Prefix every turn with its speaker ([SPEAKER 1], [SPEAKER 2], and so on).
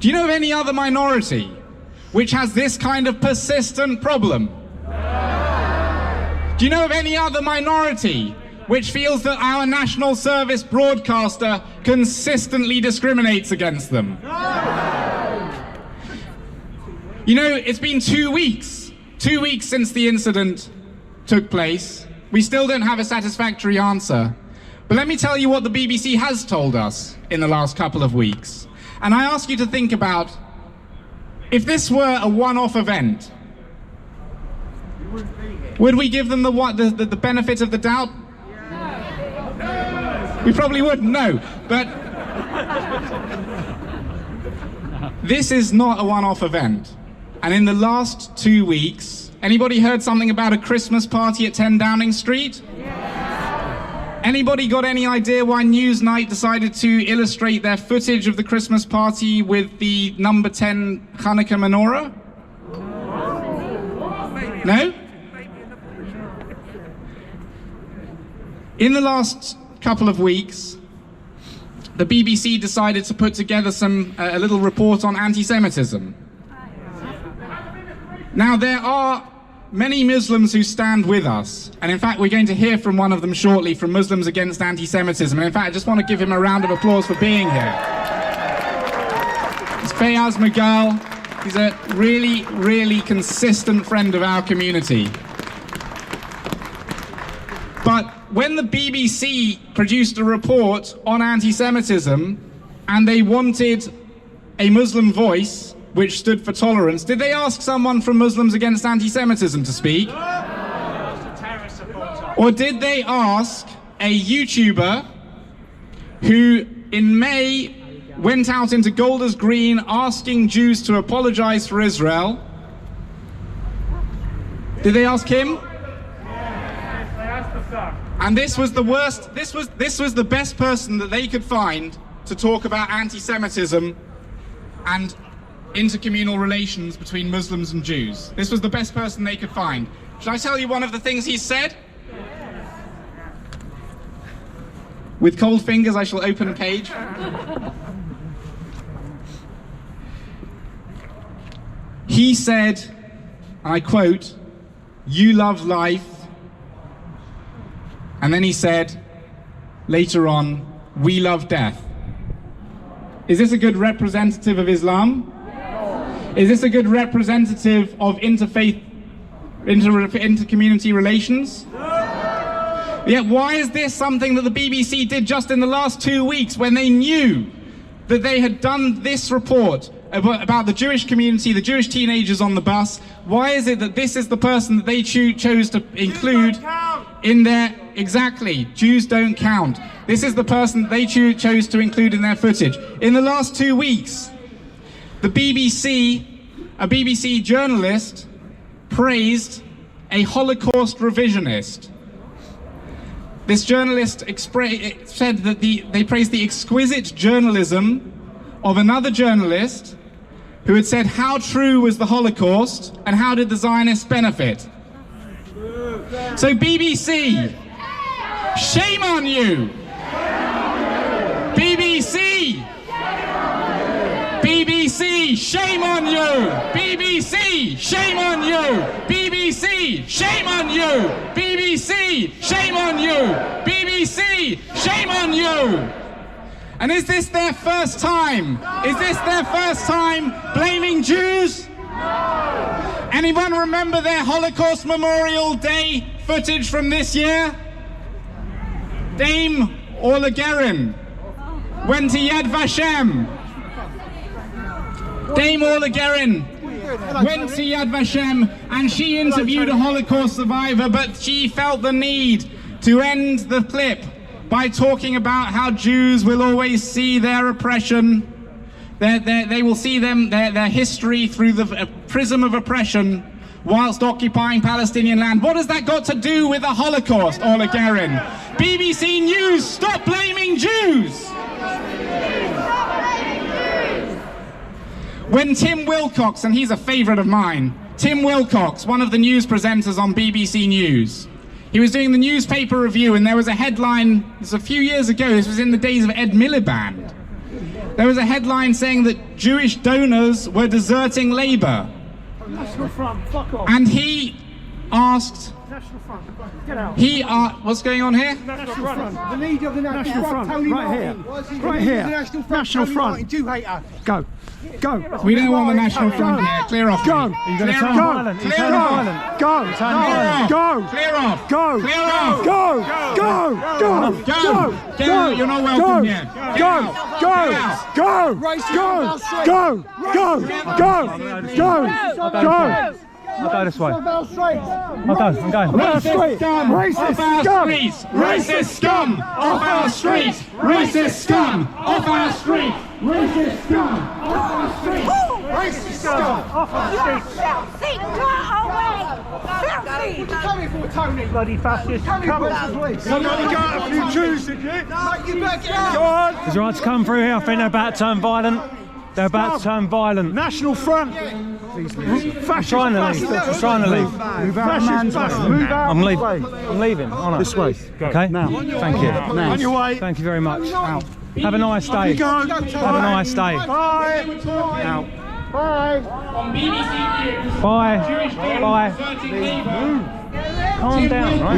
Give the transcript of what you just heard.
[SPEAKER 1] Do you know of any other minority which has this kind of persistent problem? Do you know of any other minority which feels that our national service broadcaster consistently discriminates against them? You know, it's been 2 weeks since the incident took place. We still don't have a satisfactory answer. But let me tell you what the BBC has told us in the last couple of weeks. And I ask you to think about, if this were a one-off event, would we give them the benefit of the doubt? We probably wouldn't, no. But this is not a one-off event. And in the last 2 weeks, anybody heard something about a Christmas party at 10 Downing Street? Anybody got any idea why Newsnight decided to illustrate their footage of the Christmas party with the number 10 Hanukkah menorah? No? In the last couple of weeks, the BBC decided to put together a little report on anti-Semitism. Now, there are many Muslims who stand with us, and in fact we're going to hear from one of them shortly, from Muslims Against Anti-Semitism, and in fact I just want to give him a round of applause for being here. It's Fayaz Magal. He's a really, really consistent friend of our community. But when the BBC produced a report on anti-Semitism and they wanted a Muslim voice which stood for tolerance, did they ask someone from Muslims Against Anti-Semitism to speak? Or did they ask a YouTuber who in May went out into Golders Green asking Jews to apologize for Israel? Did they ask him? And this was the worst, this was the best person that they could find to talk about anti-Semitism and intercommunal relations between Muslims and Jews. This was the best person they could find. Should I tell you one of the things he said? With cold fingers, I shall open a page. He said, and I quote, "You love life." And then he said, later on, "We love death." Is this a good representative of Islam? Is this a good representative of interfaith, inter-community relations? Yet why is this something that the BBC did just in the last 2 weeks when they knew that they had done this report about the Jewish community, the Jewish teenagers on the bus? Why is it that this is the person that they chose to include in their... Exactly, Jews don't count. This is the person that they chose to include in their footage. In the last 2 weeks, the BBC, a BBC journalist, praised a Holocaust revisionist. This journalist said that they praised the exquisite journalism of another journalist who had said how true was the Holocaust and how did the Zionists benefit. So BBC, shame on you! BBC! BBC, shame on you! BBC, shame on you! BBC, shame on you! BBC, shame on you! BBC, shame on you! And is this their first time? Is this their first time blaming Jews? No! Anyone remember their Holocaust Memorial Day footage from this year? Dame Orla Guerin went to Yad Vashem. Dame Orla Guerin went to Yad Vashem and she interviewed a Holocaust survivor, but she felt the need to end the clip by talking about how Jews will always see their oppression, they will see their history through the prism of oppression whilst occupying Palestinian land. What has that got to do with the Holocaust, Orla Guerin? BBC News, stop blaming Jews! When Tim Wilcox, and he's a favourite of mine, Tim Wilcox, one of the news presenters on BBC News, he was doing the newspaper review and there was a headline, this was a few years ago, this was in the days of Ed Miliband, There was a headline saying that Jewish donors were deserting Labour.
[SPEAKER 2] National Front, fuck off.
[SPEAKER 1] And he asked...
[SPEAKER 2] National Front, get out.
[SPEAKER 1] What's going on here?
[SPEAKER 2] National Front.
[SPEAKER 3] The leader of the National Front,
[SPEAKER 2] Tony
[SPEAKER 3] right
[SPEAKER 2] Martin.
[SPEAKER 3] here.
[SPEAKER 2] Right here.
[SPEAKER 3] National Front,
[SPEAKER 2] National
[SPEAKER 3] Tony
[SPEAKER 2] Front.
[SPEAKER 3] Martin, Jew hater.
[SPEAKER 2] Go. Go.
[SPEAKER 1] We don't want the National Front here. Clear off.
[SPEAKER 2] Go.
[SPEAKER 1] Are you
[SPEAKER 2] going to turn violent?
[SPEAKER 1] Clear off.
[SPEAKER 2] Go. Go.
[SPEAKER 1] Clear off.
[SPEAKER 2] Go.
[SPEAKER 1] Clear off.
[SPEAKER 2] Go. Go. Go.
[SPEAKER 1] Go. Go. You're not welcome here.
[SPEAKER 2] Go. Go. Go. Go. Go. Go. Go. Go. Go. I'll go this way. I'm going.
[SPEAKER 1] Racist scum off our streets! Racist scum off our streets! Racist scum off our streets! Racist scum off our streets!
[SPEAKER 2] Racist scum off our streets!
[SPEAKER 4] Filthy, go away! Filthy!
[SPEAKER 3] Coming for Tony.
[SPEAKER 2] Bloody fascist.
[SPEAKER 3] Somebody got a few Jews, did you? No, you back it out.
[SPEAKER 2] Is it right to come through here? I think they're about to turn violent. They're about to turn violent.
[SPEAKER 3] National Front.
[SPEAKER 2] I'm trying to leave. I'm trying to leave.
[SPEAKER 3] Move out, man. Move out.
[SPEAKER 2] I'm leaving. I'm leaving. Aren't I?
[SPEAKER 3] This way.
[SPEAKER 2] Okay.
[SPEAKER 3] Now.
[SPEAKER 2] Thank you.
[SPEAKER 3] Now. On your way.
[SPEAKER 2] Thank you very much. Out. Have a nice day.
[SPEAKER 3] Go.
[SPEAKER 2] Have a nice day.
[SPEAKER 3] Bye.
[SPEAKER 2] Out.
[SPEAKER 3] Bye.
[SPEAKER 1] On BBC News,
[SPEAKER 2] Bye.
[SPEAKER 1] Jewish donors
[SPEAKER 2] Bye.
[SPEAKER 1] deserting Labour.
[SPEAKER 2] Calm down, right?